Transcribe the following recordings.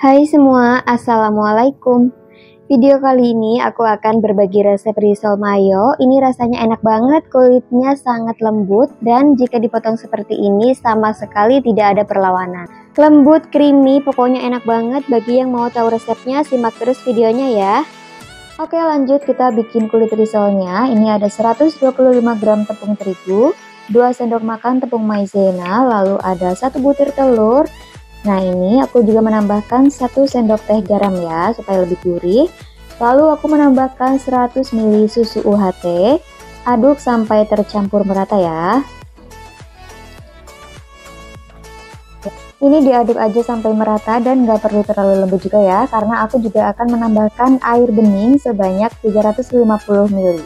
Hai semua, Assalamualaikum. Video kali ini aku akan berbagi resep risol mayo. Ini rasanya enak banget, kulitnya sangat lembut, dan jika dipotong seperti ini sama sekali tidak ada perlawanan. Lembut, creamy, pokoknya enak banget. Bagi yang mau tahu resepnya, simak terus videonya ya. Oke, lanjut kita bikin kulit risolnya. Ini ada 125 gram tepung terigu, 2 sendok makan tepung maizena, lalu ada 1 butir telur. Nah, ini aku juga menambahkan 1 sendok teh garam ya, supaya lebih gurih. Lalu aku menambahkan 100 ml susu UHT. Aduk sampai tercampur merata ya. Ini diaduk aja sampai merata dan nggak perlu terlalu lembut juga ya, karena aku juga akan menambahkan air bening sebanyak 350 ml.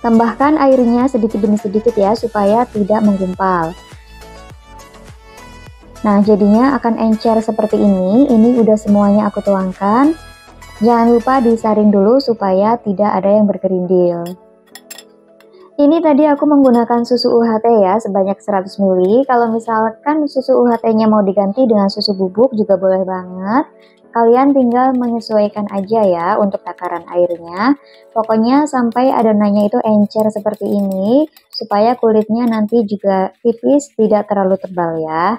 Tambahkan airnya sedikit demi sedikit ya, supaya tidak menggumpal. Nah, jadinya akan encer seperti ini. Ini udah semuanya aku tuangkan. Jangan lupa disaring dulu supaya tidak ada yang bergerindil. Ini tadi aku menggunakan susu UHT ya, sebanyak 100 ml. Kalau misalkan susu UHT-nya mau diganti dengan susu bubuk juga boleh banget. Kalian tinggal menyesuaikan aja ya untuk takaran airnya. Pokoknya sampai adonannya itu encer seperti ini, supaya kulitnya nanti juga tipis, tidak terlalu tebal ya.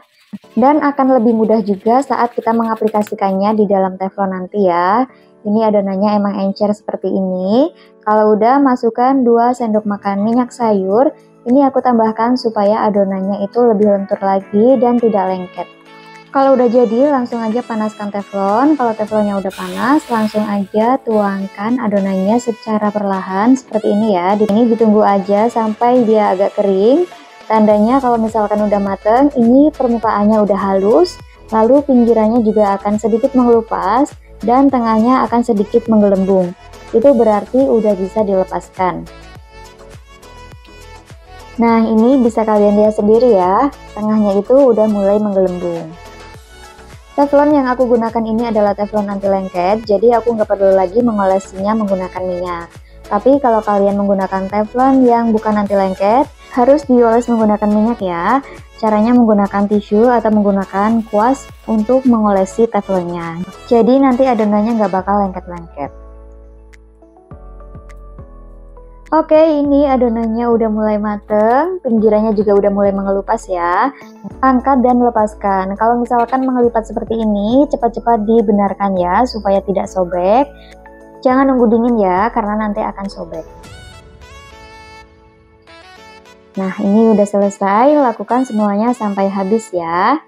Dan akan lebih mudah juga saat kita mengaplikasikannya di dalam teflon nanti ya. Ini adonannya emang encer seperti ini. Kalau udah, masukkan 2 sendok makan minyak sayur. Ini aku tambahkan supaya adonannya itu lebih lentur lagi dan tidak lengket. Kalau udah jadi, langsung aja panaskan teflon. Kalau teflonnya udah panas, langsung aja tuangkan adonannya secara perlahan seperti ini ya. Ini ditunggu aja sampai dia agak kering. Tandanya kalau misalkan udah mateng, ini permukaannya udah halus, lalu pinggirannya juga akan sedikit mengelupas, dan tengahnya akan sedikit menggelembung. Itu berarti udah bisa dilepaskan. Nah, ini bisa kalian lihat sendiri ya, tengahnya itu udah mulai menggelembung. Teflon yang aku gunakan ini adalah teflon anti lengket, jadi aku nggak perlu lagi mengolesinya menggunakan minyak. Tapi kalau kalian menggunakan teflon yang bukan anti lengket, harus dioles menggunakan minyak ya. Caranya menggunakan tisu atau menggunakan kuas untuk mengolesi teflonnya. Jadi nanti adonannya nggak bakal lengket-lengket. Oke, ini adonannya udah mulai mateng, pinggirannya juga udah mulai mengelupas ya. Angkat dan lepaskan. Kalau misalkan mengelipat seperti ini, cepat-cepat dibenarkan ya, supaya tidak sobek. Jangan nunggu dingin ya, karena nanti akan sobek. Nah, ini udah selesai, lakukan semuanya sampai habis ya.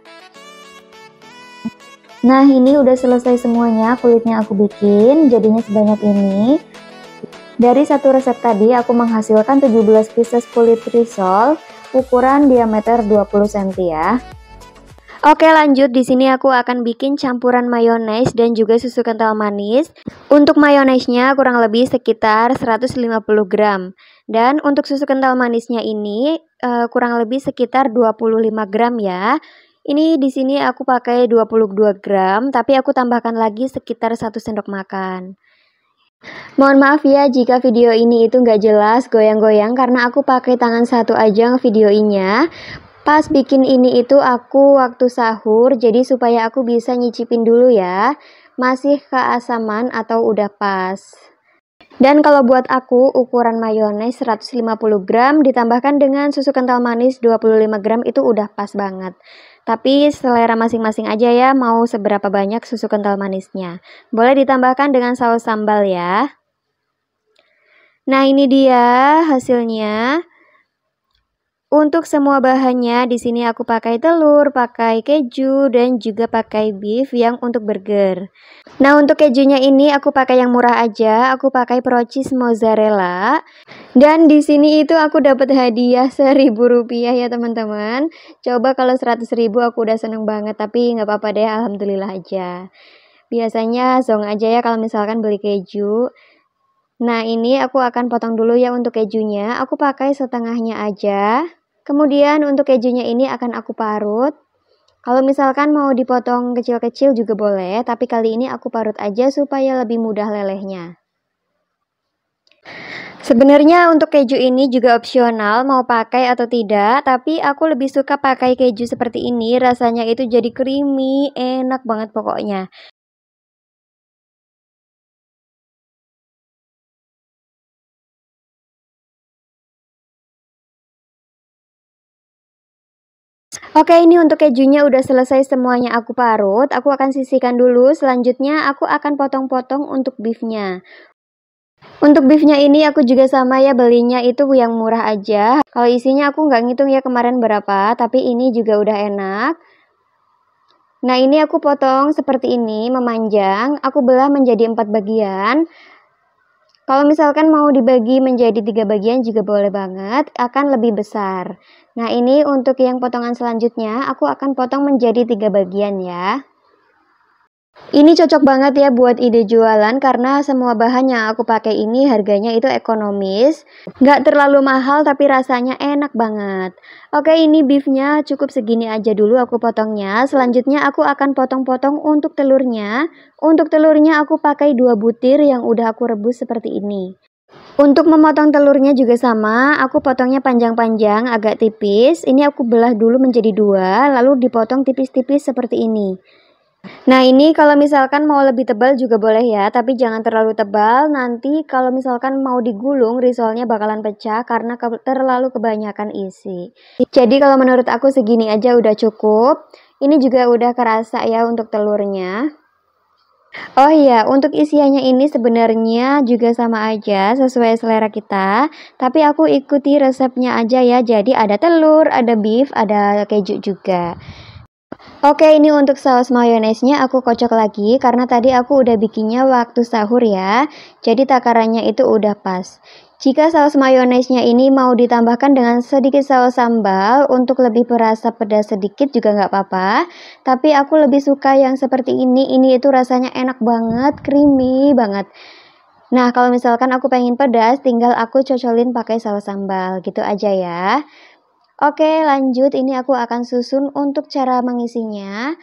Nah, ini udah selesai semuanya, kulitnya aku bikin, jadinya sebanyak ini. Dari satu resep tadi, aku menghasilkan 17 pieces kulit risol, ukuran diameter 20 cm ya. Oke, lanjut. Di sini aku akan bikin campuran mayones dan juga susu kental manis. Untuk mayonesnya kurang lebih sekitar 150 gram. Dan untuk susu kental manisnya ini kurang lebih sekitar 25 gram ya. Ini di sini aku pakai 22 gram, tapi aku tambahkan lagi sekitar 1 sendok makan. Mohon maaf ya jika video ini itu nggak jelas, goyang-goyang, karena aku pakai tangan satu aja ngevideoinnya. Pas bikin ini itu aku waktu sahur, jadi supaya aku bisa nyicipin dulu ya, masih keasaman atau udah pas. Dan kalau buat aku, ukuran mayones 150 gram ditambahkan dengan susu kental manis 25 gram itu udah pas banget. Tapi selera masing-masing aja ya, mau seberapa banyak susu kental manisnya. Boleh ditambahkan dengan saus sambal ya. Nah, ini dia hasilnya. Untuk semua bahannya di sini aku pakai telur, pakai keju, dan juga pakai beef yang untuk burger. Nah, untuk kejunya ini aku pakai yang murah aja, aku pakai Procis mozzarella. Dan di sini itu aku dapat hadiah Rp1.000 ya teman-teman. Coba kalau 100.000 aku udah seneng banget, tapi nggak apa-apa deh, alhamdulillah aja. Biasanya zong aja ya kalau misalkan beli keju. Nah, ini aku akan potong dulu ya untuk kejunya. Aku pakai setengahnya aja. Kemudian untuk kejunya ini akan aku parut. Kalau misalkan mau dipotong kecil-kecil juga boleh, tapi kali ini aku parut aja supaya lebih mudah lelehnya. Sebenarnya untuk keju ini juga opsional mau pakai atau tidak, tapi aku lebih suka pakai keju seperti ini, rasanya itu jadi creamy, enak banget pokoknya. Oke, ini untuk kejunya udah selesai semuanya aku parut, aku akan sisihkan dulu, selanjutnya aku akan potong-potong untuk beefnya. Untuk beefnya ini aku juga sama ya, belinya itu yang murah aja. Kalau isinya aku nggak ngitung ya kemarin berapa, tapi ini juga udah enak. Nah, ini aku potong seperti ini, memanjang, aku belah menjadi 4 bagian. Kalau misalkan mau dibagi menjadi 3 bagian juga boleh banget, akan lebih besar. Nah, ini untuk yang potongan selanjutnya, aku akan potong menjadi 3 bagian ya. Ini cocok banget ya buat ide jualan karena semua bahan yang aku pakai ini harganya itu ekonomis. Nggak terlalu mahal tapi rasanya enak banget. Oke, ini beefnya cukup segini aja dulu aku potongnya. Selanjutnya aku akan potong-potong untuk telurnya. Untuk telurnya aku pakai 2 butir yang udah aku rebus seperti ini. Untuk memotong telurnya juga sama, aku potongnya panjang-panjang agak tipis. Ini aku belah dulu menjadi 2, lalu dipotong tipis-tipis seperti ini. Nah, ini kalau misalkan mau lebih tebal juga boleh ya, tapi jangan terlalu tebal. Nanti kalau misalkan mau digulung, risolnya bakalan pecah karena terlalu kebanyakan isi. Jadi kalau menurut aku segini aja udah cukup. Ini juga udah kerasa ya untuk telurnya. Oh iya, untuk isiannya ini sebenarnya juga sama aja sesuai selera kita, tapi aku ikuti resepnya aja ya. Jadi ada telur, ada beef, ada keju juga. Oke, ini untuk saus mayonesnya aku kocok lagi karena tadi aku udah bikinnya waktu sahur ya. Jadi takarannya itu udah pas. Jika saus mayonesnya ini mau ditambahkan dengan sedikit saus sambal untuk lebih berasa pedas sedikit juga nggak apa-apa. Tapi aku lebih suka yang seperti ini itu rasanya enak banget, creamy banget. Nah, kalau misalkan aku pengen pedas, tinggal aku cocolin pakai saus sambal gitu aja ya. Oke, lanjut. Ini aku akan susun untuk cara mengisinya.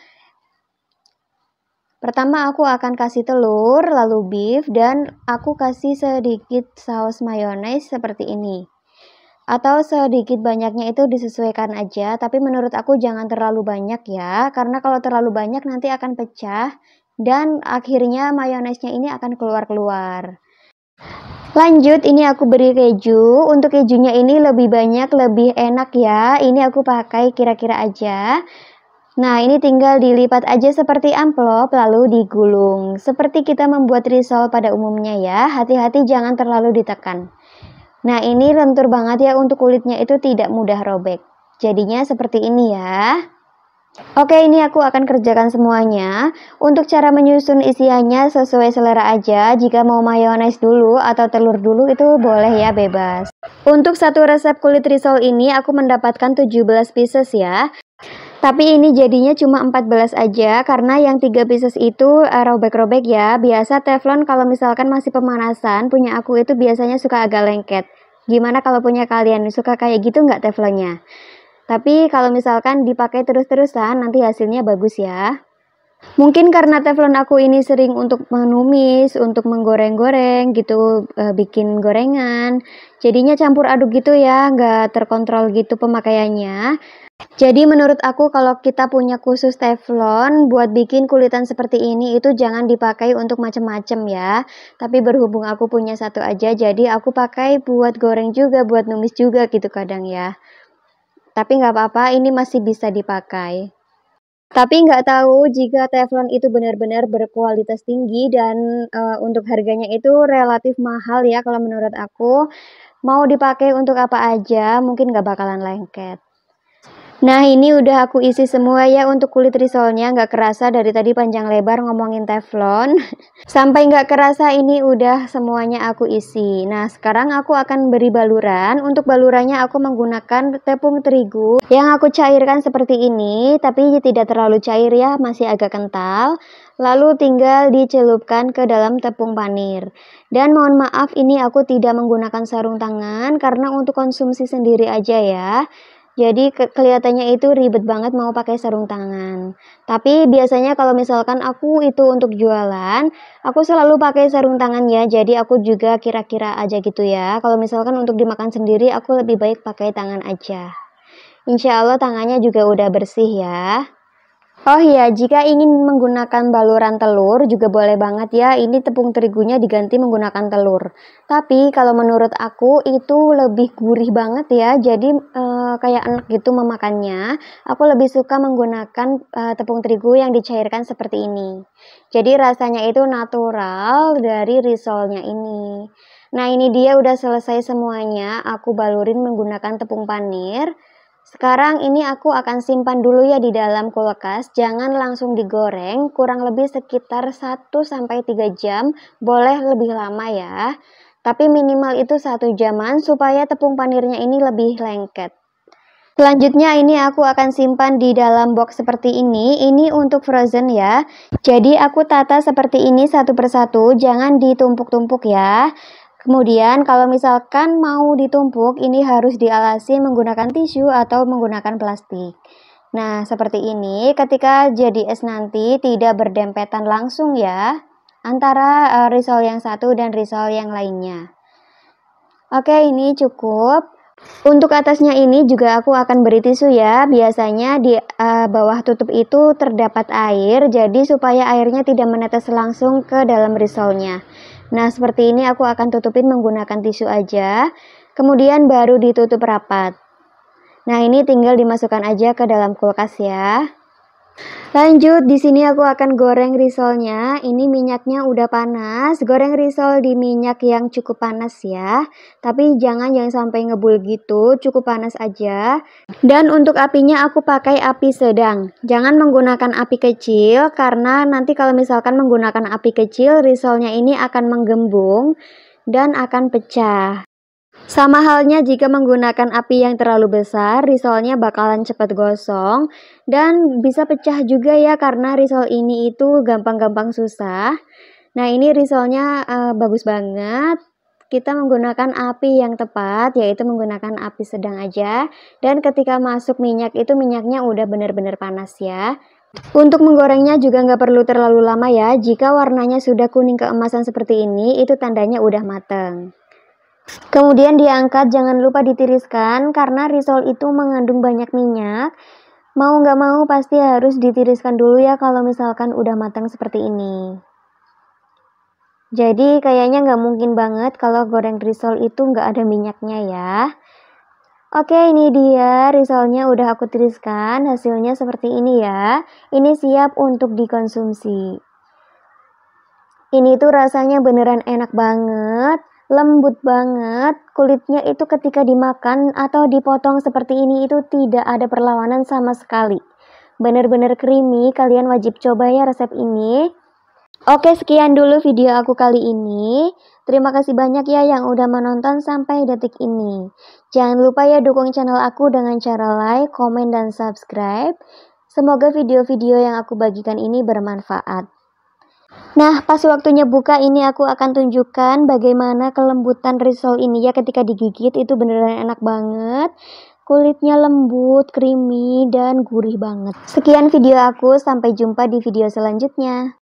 Pertama aku akan kasih telur, lalu beef, dan aku kasih sedikit saus mayones seperti ini. Atau sedikit banyaknya itu disesuaikan aja, tapi menurut aku jangan terlalu banyak ya, karena kalau terlalu banyak nanti akan pecah, dan akhirnya mayonesnya ini akan keluar-keluar. Lanjut, ini aku beri keju. Untuk kejunya ini lebih banyak, lebih enak ya. Ini aku pakai kira-kira aja. Nah, ini tinggal dilipat aja seperti amplop, lalu digulung. Seperti kita membuat risol pada umumnya ya, hati-hati jangan terlalu ditekan. Nah, ini lentur banget ya, untuk kulitnya itu tidak mudah robek. Jadinya seperti ini ya. Oke, ini aku akan kerjakan semuanya. Untuk cara menyusun isiannya sesuai selera aja. Jika mau mayones dulu atau telur dulu itu boleh ya, bebas. Untuk satu resep kulit risol ini aku mendapatkan 17 pieces ya. Tapi ini jadinya cuma 14 aja karena yang 3 pieces itu robek-robek ya. Biasa teflon kalau misalkan masih pemanasan, punya aku itu biasanya suka agak lengket. Gimana kalau punya kalian, suka kayak gitu nggak teflonnya? Tapi kalau misalkan dipakai terus-terusan nanti hasilnya bagus ya. Mungkin karena teflon aku ini sering untuk menumis, untuk menggoreng-goreng gitu, bikin gorengan. Jadinya campur aduk gitu ya, nggak terkontrol gitu pemakaiannya. Jadi menurut aku kalau kita punya khusus teflon buat bikin kulitan seperti ini itu jangan dipakai untuk macem-macem ya. Tapi berhubung aku punya satu aja, jadi aku pakai buat goreng juga, buat numis juga gitu kadang ya. Tapi nggak apa-apa, ini masih bisa dipakai. Tapi nggak tahu jika teflon itu benar-benar berkualitas tinggi dan untuk harganya itu relatif mahal ya kalau menurut aku. Mau dipakai untuk apa aja, mungkin nggak bakalan lengket. Nah, ini udah aku isi semua ya untuk kulit risolnya, nggak kerasa dari tadi panjang lebar ngomongin teflon. Sampai nggak kerasa ini udah semuanya aku isi. Nah, sekarang aku akan beri baluran. Untuk balurannya aku menggunakan tepung terigu yang aku cairkan seperti ini, tapi tidak terlalu cair ya, masih agak kental. Lalu tinggal dicelupkan ke dalam tepung panir. Dan mohon maaf ini aku tidak menggunakan sarung tangan karena untuk konsumsi sendiri aja ya. Jadi kelihatannya itu ribet banget mau pakai sarung tangan. Tapi biasanya kalau misalkan aku itu untuk jualan, aku selalu pakai sarung tangan ya. Jadi aku juga kira-kira aja gitu ya. Kalau misalkan untuk dimakan sendiri, aku lebih baik pakai tangan aja. Insya Allah tangannya juga udah bersih ya. Oh iya, jika ingin menggunakan baluran telur juga boleh banget ya. Ini tepung terigunya diganti menggunakan telur. Tapi kalau menurut aku itu lebih gurih banget ya. Jadi kayak enak gitu memakannya. Aku lebih suka menggunakan tepung terigu yang dicairkan seperti ini. Jadi rasanya itu natural dari risolnya ini. Nah, ini dia udah selesai semuanya. Aku balurin menggunakan tepung panir. Sekarang ini aku akan simpan dulu ya di dalam kulkas, jangan langsung digoreng, kurang lebih sekitar 1-3 jam, boleh lebih lama ya. Tapi minimal itu 1 jaman supaya tepung panirnya ini lebih lengket. Selanjutnya ini aku akan simpan di dalam box seperti ini untuk frozen ya. Jadi aku tata seperti ini satu persatu, jangan ditumpuk-tumpuk ya. Kemudian kalau misalkan mau ditumpuk, ini harus dialasi menggunakan tisu atau menggunakan plastik. Nah, seperti ini ketika jadi es nanti tidak berdempetan langsung ya, antara risol yang satu dan risol yang lainnya. Oke, ini cukup. Untuk atasnya ini juga aku akan beri tisu ya. Biasanya di bawah tutup itu terdapat air, jadi supaya airnya tidak menetes langsung ke dalam risolnya. Nah, seperti ini aku akan tutupin menggunakan tisu aja. Kemudian baru ditutup rapat. Nah, ini tinggal dimasukkan aja ke dalam kulkas ya. Lanjut, di sini aku akan goreng risolnya. Ini minyaknya udah panas. Goreng risol di minyak yang cukup panas ya. Tapi jangan yang sampai ngebul gitu, cukup panas aja. Dan untuk apinya aku pakai api sedang. Jangan menggunakan api kecil karena nanti kalau misalkan menggunakan api kecil, risolnya ini akan menggembung dan akan pecah. Sama halnya jika menggunakan api yang terlalu besar, risolnya bakalan cepat gosong dan bisa pecah juga ya karena risol ini itu gampang-gampang susah. Nah, ini risolnya bagus banget. Kita menggunakan api yang tepat, yaitu menggunakan api sedang aja. Dan ketika masuk minyak itu minyaknya udah benar-benar panas ya. Untuk menggorengnya juga nggak perlu terlalu lama ya. Jika warnanya sudah kuning keemasan seperti ini, itu tandanya udah mateng. Kemudian diangkat, jangan lupa ditiriskan karena risol itu mengandung banyak minyak. Mau nggak mau pasti harus ditiriskan dulu ya kalau misalkan udah matang seperti ini. Jadi kayaknya nggak mungkin banget kalau goreng risol itu nggak ada minyaknya ya. Oke, ini dia risolnya udah aku tiriskan, hasilnya seperti ini ya. Ini siap untuk dikonsumsi. Ini tuh rasanya beneran enak banget. Lembut banget, kulitnya itu ketika dimakan atau dipotong seperti ini itu tidak ada perlawanan sama sekali. Bener-bener creamy, kalian wajib coba ya resep ini. Oke, sekian dulu video aku kali ini. Terima kasih banyak ya yang udah menonton sampai detik ini. Jangan lupa ya dukung channel aku dengan cara like, komen, dan subscribe. Semoga video-video yang aku bagikan ini bermanfaat. Nah, pas waktunya buka ini aku akan tunjukkan bagaimana kelembutan risol ini ya ketika digigit itu beneran enak banget. Kulitnya lembut, creamy, dan gurih banget. Sekian video aku, sampai jumpa di video selanjutnya.